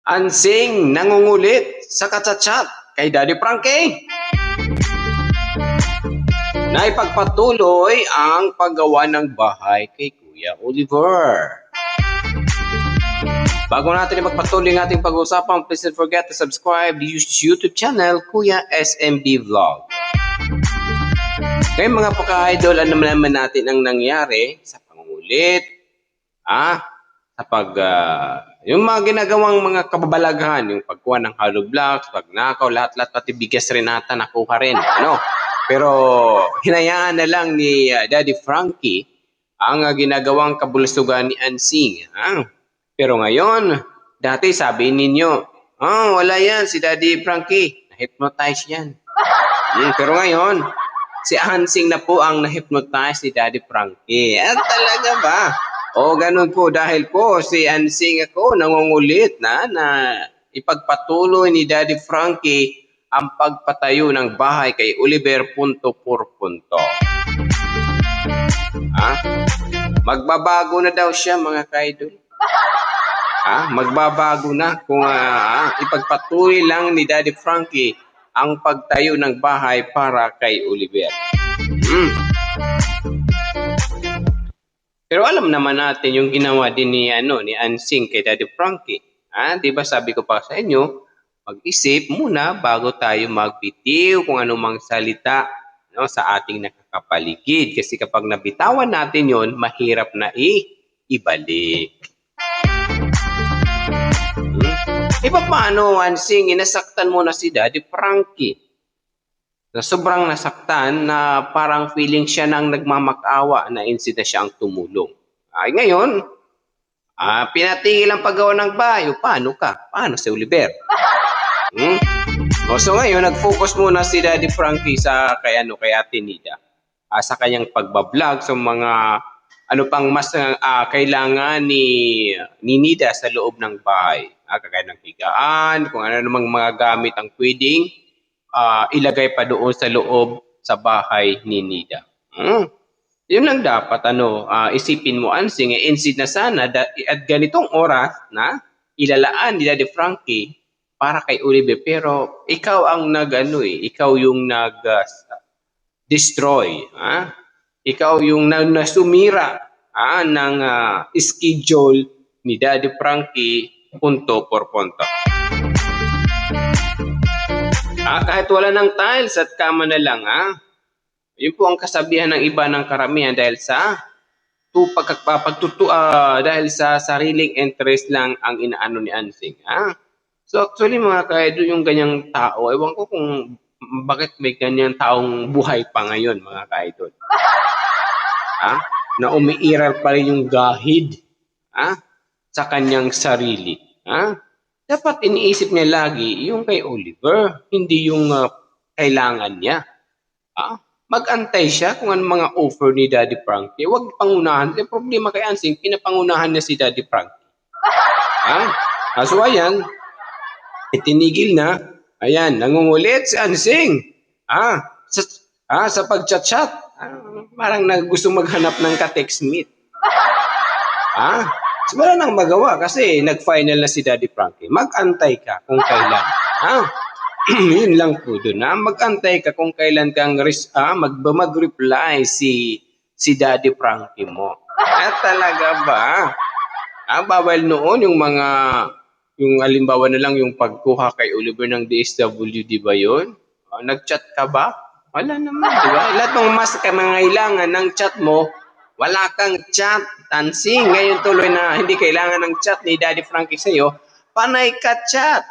Ansing nangungulit sa kachat-chat kay Daddy Frankie. Naipagpatuloy ang paggawa ng bahay kay Kuya Oliver. Bago natin magpatuloy ng ating pag-uusapan, please don't forget to subscribe to YouTube channel Kuya SMB Vlog. Ngayon mga paka-idol, ano naman natin ang nangyari sa pangungulit, yung mga ginagawang mga kababalaghan, yung pagkuha ng hollow blocks, pagnakaw, lahat-lahat, pati bigas rin nata nakuha rin. Pero hinayaan na lang ni Daddy Frankie ang ginagawang kabulustugan ni Ansing. Pero ngayon, dati sabi ninyo, wala yan si Daddy Frankie, na-hypnotize yan. Pero ngayon, si Ansing na po ang na-hypnotize ni Daddy Frankie. Talaga ba? Ganun po dahil po si Ansing ako nangungulit na ipagpatuloy ni Daddy Frankie ang pagpatayo ng bahay kay Oliver punto por punto. Magbabago na daw siya mga kaidol. Magbabago na kung ipagpatuloy lang ni Daddy Frankie ang pagtayo ng bahay para kay Oliver. Pero alam naman natin yung ginawa din ni Ansing kay Daddy Frankie. Di ba sabi ko pa sa inyo, mag-isip muna bago tayo magbitiw kung anumang salita sa ating nakakapaligid. Kasi kapag nabitawan natin yon, mahirap na ibalik. Paano, Ansing, inasaktan mo na si Daddy Frankie? Na sobrang nasaktan na parang feeling siya nang nagmamakaawa na insida siya ang tumulong. Ngayon, pinatigil ang paggawa ng bahay. Paano ka? Paano si Oliver? So ngayon, nag-focus muna si Daddy Frankie kay Ate Nida. Sa kanyang pagbablog sa mga pang mas kailangan ni Nida sa loob ng bahay. Kagaya ng higaan, kung ano namang mga gamit ang pwedeng ilagay pa doon sa loob sa bahay ni Nida. Yun lang dapat isipin mo, Ansing, insid na sana at ganitong oras na ilalaan ni Daddy Frankie para kay Oliver, pero ikaw ang ikaw yung destroy, ikaw yung nasumira ng schedule ni Daddy Frankie punto por punto. Kahit wala ng tiles at kama na lang, yun po ang kasabihan ng iba ng karamihan dahil sa dahil sa sariling interest lang ang inaano ni Ansing. So actually mga kaidol, yung ganyang tao, ewan ko kung bakit may ganyang taong buhay pa ngayon mga kaidol. Na umiiral pa rin yung gahid sa kanyang sarili. Dapat iniisip niya lagi yung kay Oliver, hindi yung kailangan niya. Mag-antay siya kung anong mga offer ni Daddy Frankie. Huwag pangunahan. Yung problema kay Ansing, pinapangunahan niya si Daddy Frankie. So ayan, itinigil na. Ayan, nangungulit si Ansing. Sa pag-chat-chat. Parang gusto maghanap ng ka-text meet. So wala nang magawa kasi nag-final na si Daddy Frankie. Mag-antay ka kung kailan. Yun lang po doon. Mag-antay ka kung kailan kang mag-reply si Daddy Frankie mo. Talaga ba? Bawal noon yung halimbawa na lang yung pagkuha kay Oliver ng DSWD ba yun? Nag-chat ka ba? Wala naman, di ba? Lahat ng mas kailangan ng chat mo, wala kang chat, Ansing. Ngayon tuloy na hindi kailangan ng chat ni Daddy Frankie sa'yo, panay ka chat.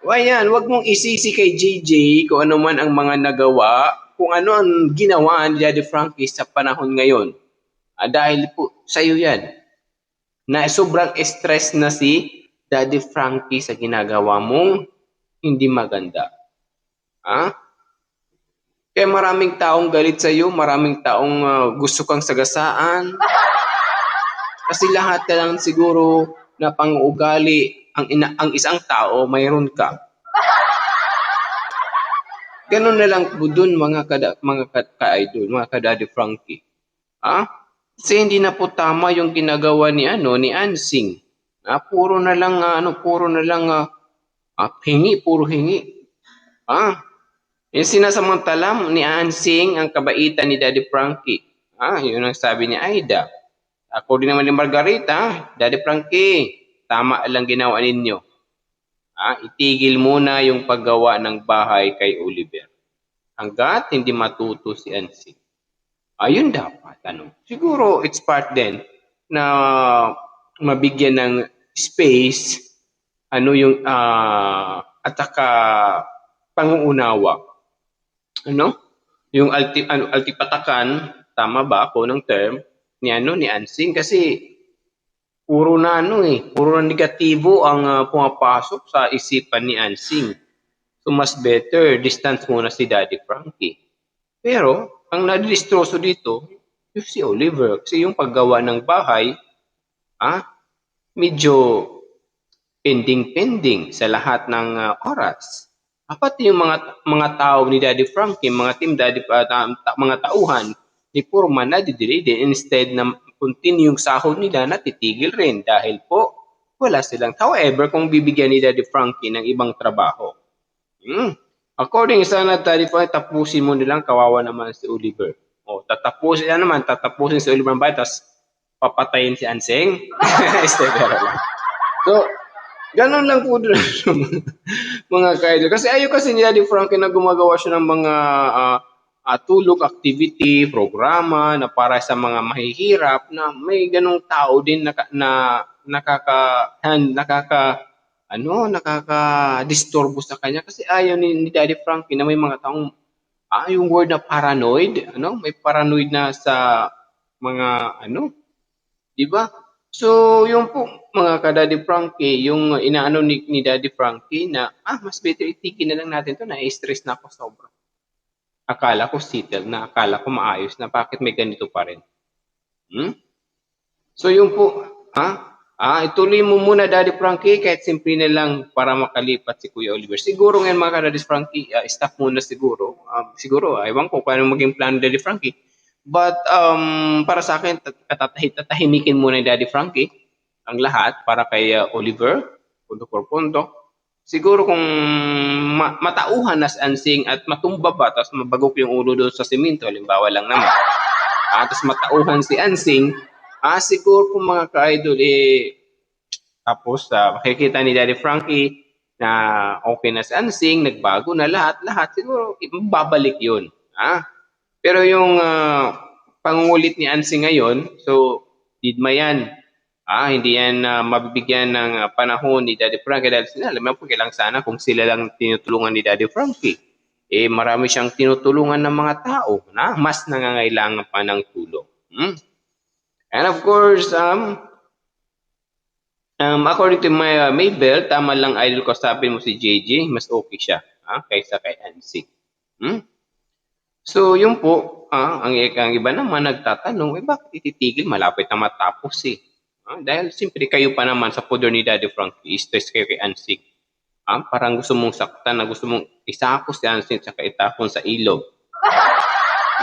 Ayan, wag mong isisi kay JJ kung ano man ang mga nagawa, kung ano ang ginawa ni Daddy Frankie sa panahon ngayon. Dahil po sa'yo yan. Na sobrang stress na si Daddy Frankie sa ginagawa mong hindi maganda. Kaya maraming taong galit sa iyo, maraming taong gusto kang sagasaan. Kasi lahat na lang siguro na pang-ugali ang isang tao, mayroon ka. Ganun na lang po dun mga ka-idol, mga ka-Daddy Frankie. Kasi hindi na po tama yung ginagawa ni Ansing. Puro na lang puro na lang hingi, puro hingi. Yung sinasamantala ni Ansing ang kabaitan ni Daddy Frankie. Yun ang sabi ni Aida. Ako din naman ni Margarita, Daddy Frankie, tama lang ginawa ninyo. Itigil muna yung paggawa ng bahay kay Oliver. Hanggat hindi matuto si Ansing. Ayun dapat. Siguro it's part din na mabigyan ng space yung at saka panguunawa. Yung altipatakan, tama ba ako ng term ni Ansing kasi puro na puro na negatibo ang pumapasok sa isipan ni Ansing. So mas better distance muna si Daddy Frankie. Pero ang nadistroso dito yung si Oliver kasi yung paggawa ng bahay medyo pending sa lahat ng oras. Pati yung mga tao ni Daddy Frankie, mga team Daddy mga tauhan ni Purman na didelay din instead na continue yung sahod nila natitigil rin dahil po wala silang. However, kung bibigyan ni Daddy Frankie ng ibang trabaho, according sa Daddy Frankie, tapusin mo nilang kawawa naman si Oliver. Tatapusin si Oliver ba tapos papatayin si Anseng? So, ganun lang po doon mga ka-idol. Kasi ayaw kasi ni Daddy Frankie na gumagawa siya ng mga tulog activity, programa na para sa mga mahihirap na may ganung tao din nakaka-disturbo sa kanya kasi ayaw ni Daddy Frankie na may mga taong yung word na paranoid, may paranoid na sa mga di ba? So, yung po mga ka-Daddy Frankie, yung inaano ni Daddy Frankie na mas better itigil na lang natin to na stress na ako sobra. Akala ko settled na, akala ko maayos na, bakit may ganito pa rin? So yung po, ituloy mo muna Daddy Frankie kahit simple na lang para makalipat si Kuya Oliver. Siguro ngayon mga ka-Daddy Frankie, stop muna siguro. Siguro, ewan ko kung ano maging plan ni Daddy Frankie. But para sa akin, tatahimikin muna ni Daddy Frankie ang lahat para kay Oliver, punto por punto. Siguro kung matauhan na si Ansing at matumba ba, tapos mabagok yung ulo doon sa simento, halimbawa lang naman. Tapos matauhan si Ansing, siguro kung mga ka-idol, tapos makikita ni Daddy Frankie na okay na si Ansing, nagbago na lahat, siguro babalik yun. Pero yung pangungulit ni Ansing ngayon, so didma yan. Hindi yan mabibigyan ng panahon ni Daddy Frankie dahil alam mo po kailang sana kung sila lang tinutulungan ni Daddy Frankie. Marami siyang tinutulungan ng mga tao na mas nangangailangan pa ng tulong. And of course, according to Maybell, tama lang idol ko sabi mo si JJ, mas okay siya kaysa kay Ansing. So, yun po, ang iba naman nagtatanong, bakit ititigil? Malapit na matapos dahil siyempre kayo pa naman sa poder ni Daddy Frankie, stress kayo kay Ansing. Parang gusto mong saktan na gusto mong isakos si Ansing at itapon sa ilog.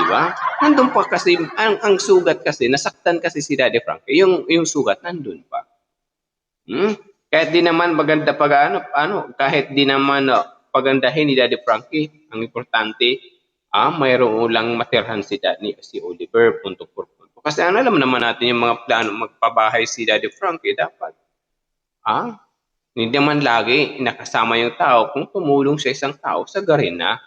Diba? Nandun pa kasi, ang sugat kasi, nasaktan kasi si Daddy Frankie, yung sugat nandun pa. Kahit di naman maganda kahit di naman pagandahin ni Daddy Frankie, ang importante, mayroon lang matirhan si Oliver, punto por punto. Kasi alam naman natin yung mga plano magpabahay si Daddy Frankie, dapat hindi naman lagi nakasama yung tao. Kung tumulong sa isang tao, sagarin na.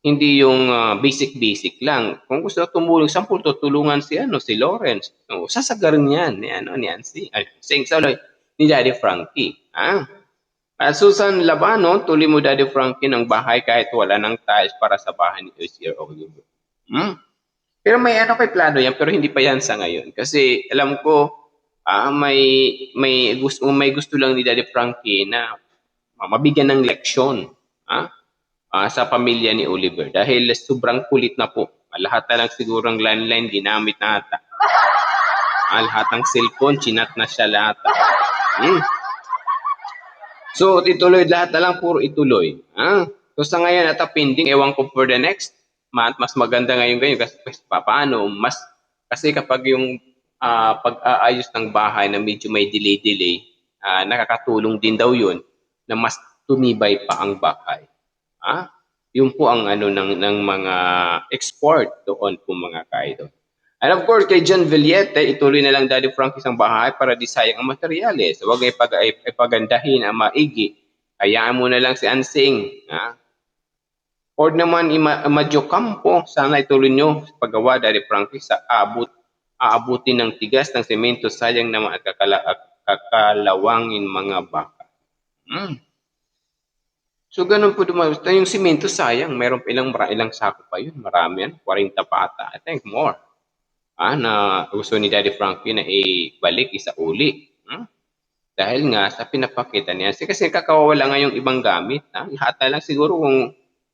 Hindi yung basic lang. Kung gusto tumulong, sampul tutulungan si Lawrence. Sasagarin yan ni Ansing. Ni Daddy Frankie. At Susan Labano, tuloy mo Daddy Frankie ng bahay kahit wala ng tiles para sa bahay ni Sir Oliver. Pero may kay plano yan, pero hindi pa yan sa ngayon. Kasi alam ko, may gusto lang ni Daddy Frankie na mabigyan ng leksyon sa pamilya ni Oliver. Dahil sobrang kulit na po. Lahat na lang siguro ng landline ginamit na ata. Lahat ng cellphone, chinat na siya lahat. So, ituloy lahat na lang, puro ituloy. So, sa ngayon, pending, ewan ko for the next month, mas maganda ngayon kasi paano, kasi kapag yung pag-aayos ng bahay na medyo may delay-delay, nakakatulong din daw yun na mas tumibay pa ang bahay. Ah, yun po ang ano ng mga export doon po mga ka-idol. And of course, kay John Villete, ituloy na lang Daddy Frankie isang bahay para di sayang ang materyales. Huwag ipagandahin ang maigi. Hayaan mo na lang si Ansing. Or naman Madyo Campo, sana ituloy nyo sa paggawa Daddy Frankie sa aabutin ng tigas ng semento, sayang naman at kakalawangin mga baka. So ganun po yung semento sayang, meron pa ilang sako pa yun, marami yan, 40 pa ata, I think more. Na gusto ni Daddy Frankie na ibalik isa uli. Dahil nga sa pinapakita niya. Kasi kakawala nga yung ibang gamit. Lahat na lang siguro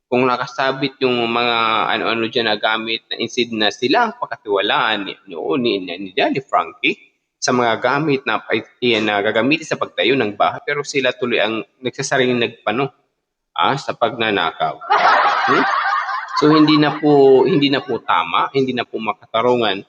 kung nakasabit yung mga ano-ano dyan na gamit na instead na sila ang pakatiwalaan ni Daddy Frankie sa mga gamit na gagamitin sa pagtayo ng bahay. Pero sila tuloy ang nagsasariling nagpano sa pagnanakaw. So hindi na po tama, hindi na po makatarungan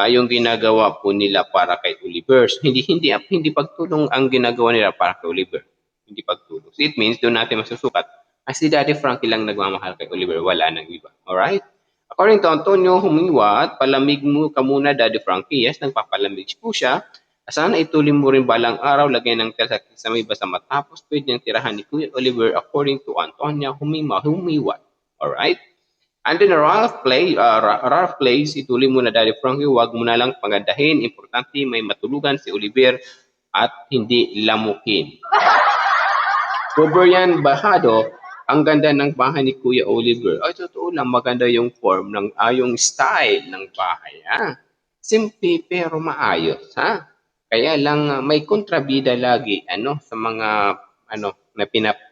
yung ginagawa po nila para kay Oliver. Hindi pagtulong ang ginagawa nila para kay Oliver. Hindi pagtulong. So it means doon natin masusukat si Daddy Frankie lang nagmamahal kay Oliver, wala nang iba. Alright? According to Antonio Humiwat, palamig mo ka muna Daddy Frankie. Yes, nagpapalamig po siya. Sana ituloy mo rin balang araw, lagyan ng tel sa may basa matapos pwede niyang tirahan ni Kuya Oliver according to Antonio Humiwat. Alright? And then Ralph plays, ituloy mo na Daddy Frankie, huwag mo na lang pagandahin. Importante may matulugan si Oliver at hindi lamukin. Roberian Bahado, ang ganda ng bahay ni Kuya Oliver. Ay, totoo lang, maganda yung form, yung style ng bahay. Simple pero maayos. Kaya lang may kontrabida lagi sa mga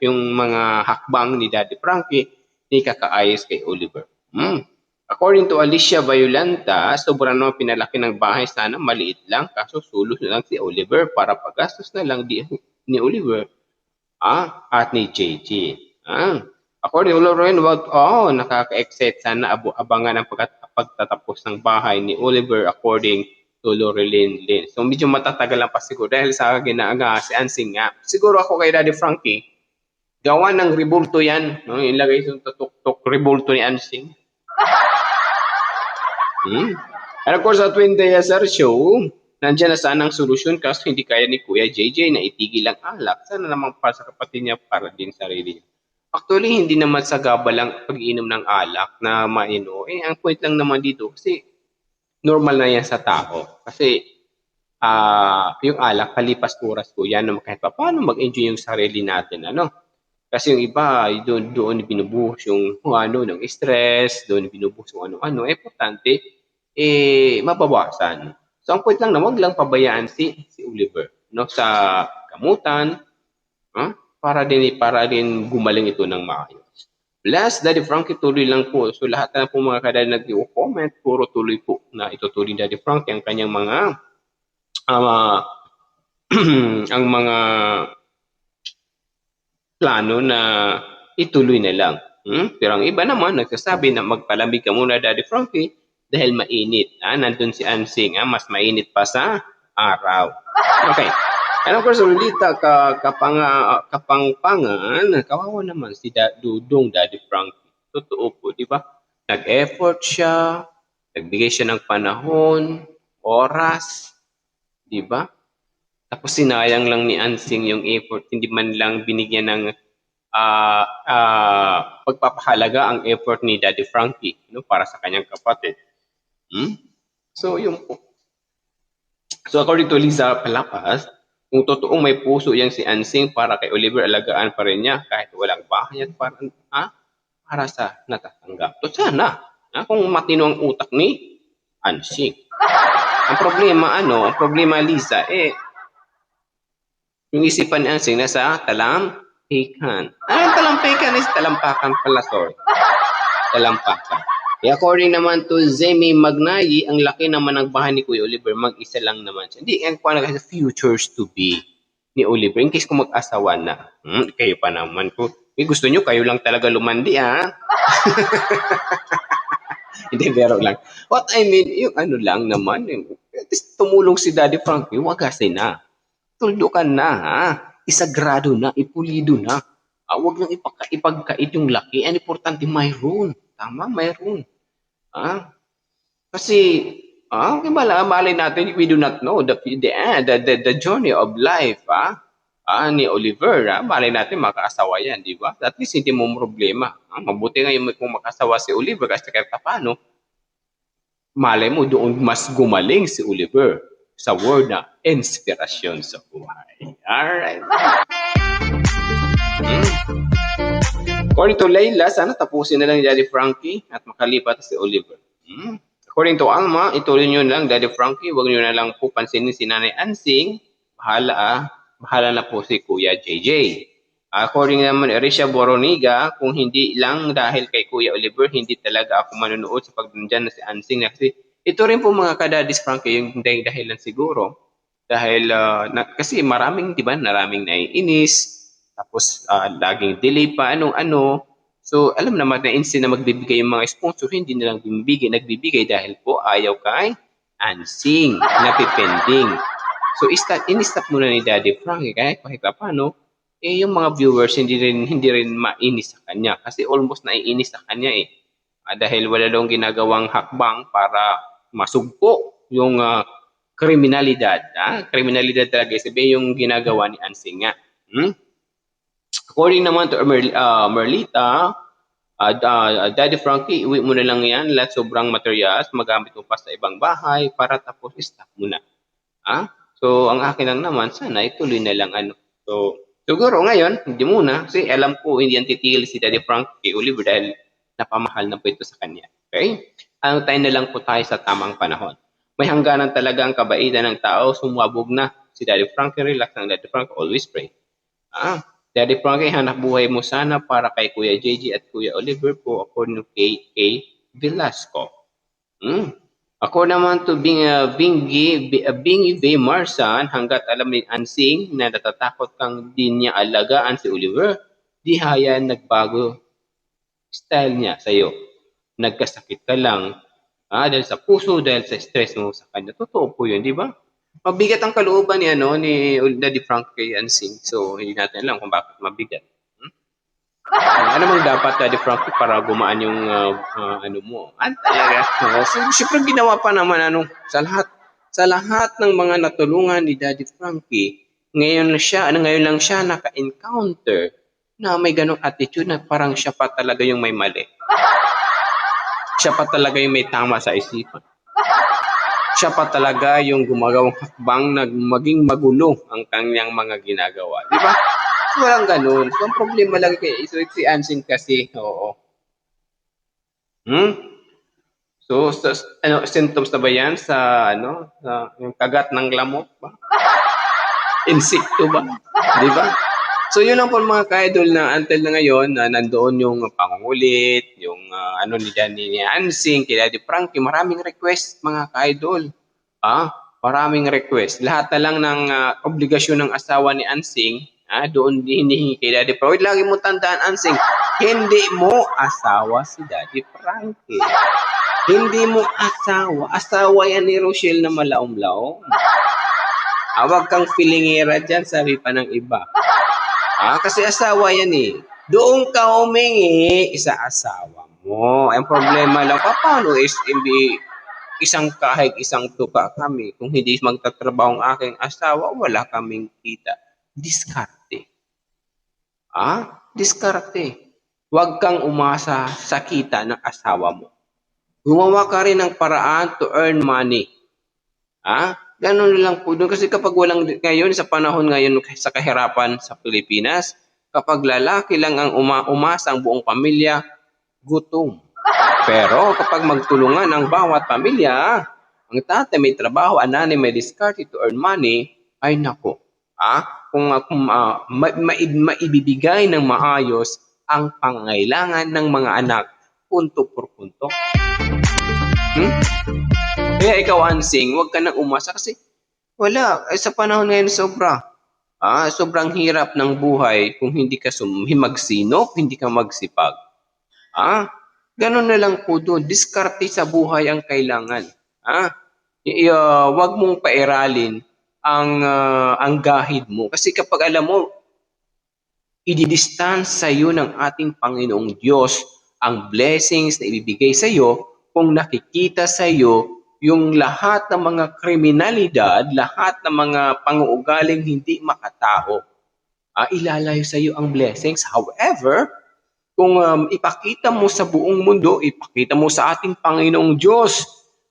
yung mga hakbang ni Daddy Frankie ni kakaayos kay Oliver. According to Alicia Violanta, sobrang naman pinalaki ng bahay, sana maliit lang, kaso sulos na lang si Oliver para paggastos na lang ni Oliver at ni JJ. According to Lauren, nakaka-excite, sana abangan ang pagtatapos ng bahay ni Oliver according to Lorelyn Lynn. So medyo matatagal lang pa siguro dahil sa ginaaga si Ansing nga. Siguro ako kay Daddy Frankie, gawa ng rebulto yan. Ilagay sa tutok rebulto ni Ansing. And of course, sa Twin Sir Show, nandiyan na sana ang solusyon kaso hindi kaya ni Kuya JJ na itigil ang alak. Sana naman para sa kapatid niya, para din sarili niya. Actually, hindi naman sa gaba lang pag-inom ng alak na maino. Ang point lang naman dito, kasi normal na yan sa tao. Kasi yung alak, kalipas oras po yan na kahit pa paano mag-enjoy yung sarili natin. Kasi yung iba, doon binubuhos yung ng stress, doon binubuhos yung ano-ano. Importante, mabawasan. So, ang point lang na wag lang pabayaan si Oliver sa gamutan, para din gumaling ito ng maayos. Plus, Daddy Frankie, tuloy lang po. So, lahat na po mga kadali nag-comment, puro tuloy po na itutuloy Daddy Frankie ang kanyang mga ang mga plano na ituloy na lang. Pero ang iba naman, nagsasabi na magpalamig ka muna Daddy Frankie dahil mainit. Nandun si Ansing, mas mainit pa sa araw. Okay. And of course, Lolita Kapangpangan, kawawa naman si Dudong Daddy Frankie. Totoo po, di ba? Nag-effort siya, nagbigay siya ng panahon, oras, di ba? Tapos sinayang lang ni Ansing yung effort, hindi man lang binigyan ng pagpapahalaga ang effort ni Daddy Frankie para sa kanyang kapatid. So, yun po. So, according to Lisa Palapas, kung totoong may puso yang si Ansing para kay Oliver, alagaan pa rin niya kahit walang bahay at para sa natatanggap. So, sana, kung matino ang utak ni Ansing. Ang problema Lisa, yung isipan ni Ansing nasa talampikan. Ang talampikan is talampakan pala, sorry. Talampakan. According naman to Zemi Magnayi, ang laki naman ng bahay ni Kuya Oliver, mag-isa lang naman siya. Hindi, ang kasi futures to be ni Oliver, in case kung mag-asawa na. Kayo pa naman po. Gusto nyo, kayo lang talaga lumandi, Hindi, pero lang. What I mean, yung lang naman, At least tumulong si Daddy Frankie, wagasin na. Tuldukan na, ha? Isagrado na, ipulido na. Huwag nang ipagkait yung laki. Ang importante, mayroon. Tama, mayroon. Kasi, malay natin, we do not know the journey of life, ni Oliver, malay natin makaasawa yan, di ba? At least hindi mo problema. Mabuti ngayon kung makaasawa si Oliver kasi kahit paano, malay mo doon mas gumaling si Oliver sa word na inspirasyon sa buhay. Alright. According to Layla, sana tapusin na lang ni Daddy Frankie at makalipat si Oliver. According to Alma, ituloy nyo lang Daddy Frankie, huwag nyo na lang po pansinin si Nanay Ansing. Bahala na po si Kuya JJ. According naman Erisha Boroniga, kung hindi lang dahil kay Kuya Oliver, hindi talaga ako manonood sa pagdandyan na si Ansing. Kasi ito rin po mga kadadis Frankie, yung dahilan siguro. Dahil kasi maraming naiinis, tapos laging delay pa, ano. So alam naman na instead na magbibigay yung mga sponsor, hindi nilang nagbibigay dahil po ayaw kay Ansing, napipending. So in-stop muna ni Daddy Frankie kahit paano, yung mga viewers hindi rin mainis sa kanya kasi almost naiinis sa kanya dahil wala daw ginagawang hakbang para masugpo yung kriminalidad. Kriminalidad talaga sabihin yung ginagawa ni Ansing nga. According naman to Merlita, Daddy Frankie, iwi mo na lang yan, lahat sobrang materials, magamit mo pa sa ibang bahay para tapos stop mo na. So, ang akin lang naman, sana ituloy na lang So, siguro ngayon, hindi muna, kasi alam ko hindi yan titigil si Daddy Frankie Oliver dahil napamahal na po ito sa kanya. Okay? Tayo na lang po tayo sa tamang panahon. May hangganan talaga ang kabaitan ng tao, sumabog na. Si Daddy Frankie, relax lang Daddy Frankie, always pray. Daddy Frankie, hanap buhay mo sana para kay Kuya JJ at Kuya Oliver po according to K. Velasco. Ako naman to Bingi V. Marsan, hanggat alam ni Ansing na natatakot kang di niya alagaan si Oliver, di hayan nagbago style niya sa'yo. Nagkasakit ka lang dahil sa puso, dahil sa stress mo sa kanya. Totoo po yun, di ba? Mabigat ang kalooban ni Daddy Frank kay Ansing. So, hindi natin alam kung bakit mabigat. Ano mang dapat, Daddy Frank, para gumaan yung mo? Talaga. So, siyempre ginawa pa naman sa lahat ng mga natulungan ni Daddy Frankie, ngayon lang siya naka-encounter na may ganong attitude na parang siya pa talaga yung may mali. Siya pa talaga yung may tama sa isipan. Siya pa talaga yung gumagawang hakbang na maging magulo ang kanyang mga ginagawa. Di ba? So, walang ganun. So, ang problema lang si Ansing kasi, oo. So, symptoms na ba yan sa yung kagat ng lamok ba? Insekto ba? Di ba? So, yun lang po mga ka-idol na until na ngayon, nandoon yung pangulit, yung ni Ansing, kay Daddy Frankie, maraming request mga ka-idol. Maraming request. Lahat na lang ng obligasyon ng asawa ni Ansing, doon hinihingi kay Daddy Frankie. Lagi mo tandaan, Ansing, hindi mo asawa si Daddy Frankie. Hindi mo asawa. Asawa yan ni Rochelle na malaom-laom. Huwag kang filingera dyan, sabi pa ng iba. Kasi asawa yan Doon ka humingi sa asawa mo. Ang problema lang, paano hindi kahit isang tuka kami, kung hindi magtatrabaho ang aking asawa, wala kaming kita. Diskarte. Diskarte. Huwag kang umasa sa kita ng asawa mo. Gumawa ka rin ng paraan to earn money. Ganun lang po doon. Kasi kapag ngayon, sa panahon ngayon sa kahirapan sa Pilipinas, kapag lalaki lang ang umasa ang buong pamilya, gutom. Pero kapag magtulungan ang bawat pamilya, ang tatay may trabaho, ang nanay may diskarte to earn money, ay nako. Kung maibibigay ng maayos ang pangangailangan ng mga anak, punto por punto. Kaya ikaw, Ansing, huwag ka nang umasa kasi wala. Sa panahon ngayon sobrang hirap ng buhay kung hindi ka magsinop, hindi ka magsipag. Ganun na lang po doon. Diskarte sa buhay ang kailangan. Wag mong pairalin ang gahid mo. Kasi kapag alam mo, i-distance sa iyo ng ating Panginoong Diyos ang blessings na ibibigay sa iyo kung nakikita sa iyo yung lahat ng mga kriminalidad, lahat ng mga pang-uugaling hindi makatao. Ilalayo sa iyo ang blessings. However, kung ipakita mo sa buong mundo, ipakita mo sa ating Panginoong Diyos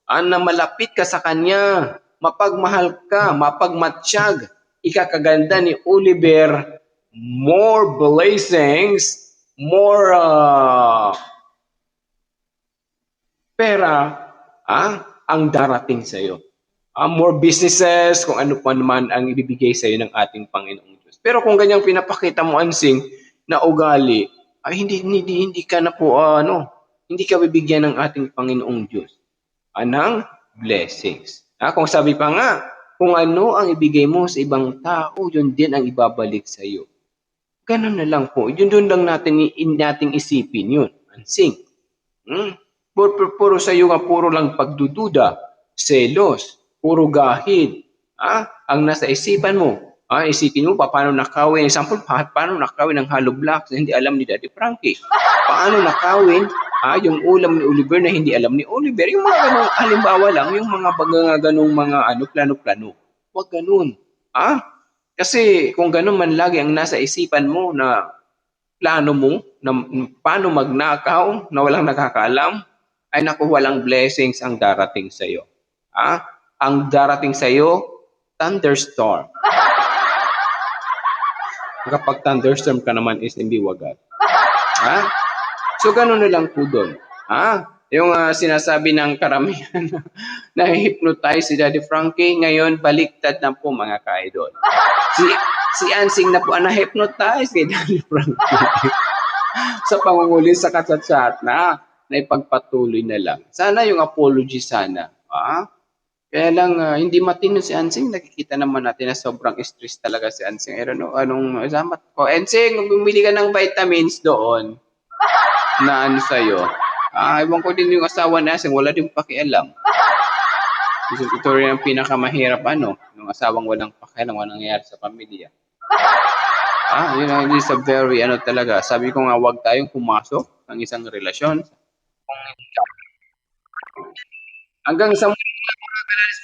na malapit ka sa Kanya, mapagmahal ka, mapagmatsyag, ikakaganda ni Oliver, more blessings, more pera ang darating sa iyo. More businesses, kung ano pa naman ang ibibigay sa iyo ng ating Panginoong Diyos. Pero kung ganyang pinapakita mo, Ansing, na ugali, hindi ka na po, hindi ka bibigyan ng ating Panginoong Diyos ng blessings. Kung sabi pa nga, kung ano ang ibigay mo sa ibang tao, yun din ang ibabalik sa iyo. Ganun na lang po. Yun doon lang nating isipin yun. Ansing. Puro sa iyo nga, puro lang pagdududa, selos, puro gahid. Ang nasa isipan mo. Isipin mo paano nakawin. Example, paano nakawin ang hollow blocks na hindi alam ni Daddy Frankie. Paano nakawin yung ulam ni Oliver na hindi alam ni Oliver. Yung mga ganong, halimbawa lang, yung mga ganong mga plano-plano. Huwag ganun. Kasi kung ganun man lagi ang nasa isipan mo na plano mo, na paano magnakaw, na walang nakakaalam, ay naku, walang blessings ang darating sa iyo. Ang darating sa iyo, thunderstorm. Kapag thunderstorm ka naman is hindi wagat. So ganun na lang po doon. Yung sinasabi ng karamihan na hypnotize si Daddy Frankie, ngayon baliktad na po mga ka-idol. Si Ansing na po ang na-hypnotize kay Daddy Frankie. Sa pangunguli sa katsat-sat na ipagpatuloy na lang. Sana yung apology sana. Kaya lang, hindi matino si Ansing. Nakikita naman natin na sobrang stress talaga si Ansing. I don't know, samat ko. Ansing, bumili ka ng vitamins doon na sa'yo. Iwan ko din yung asawa na Ansing, wala din pakialam. Ito rin ang pinakamahirap, yung asawang walang pakialam, walang nangyayari sa pamilya. Yun is a very, talaga. Sabi ko nga, huwag tayong pumasok ng isang relasyon. Hanggang sa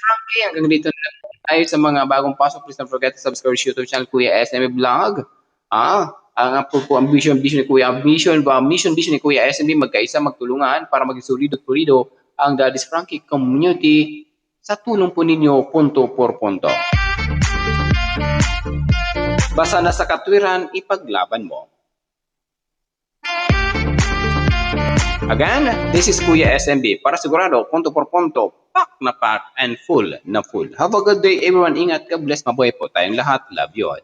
Frankie, hanggang dito na tayo sa mga bagong pasok. Please don't forget to subscribe to YouTube channel Kuya SMB Vlog. Ang vision ni Kuya, mission ni Kuya SMB, magkaisa, magtulungan para maging solido at pulido ang Daddy's Frankie community sa tulong po ninyo, punto por punto. Basta na sa katwiran, ipaglaban mo. Again, this is Kuya SMB. Para sigurado, punto por punto, pack na pack and full na full. Have a good day everyone. Ingat ka, bless, mabuhay po tayong lahat. Love you all.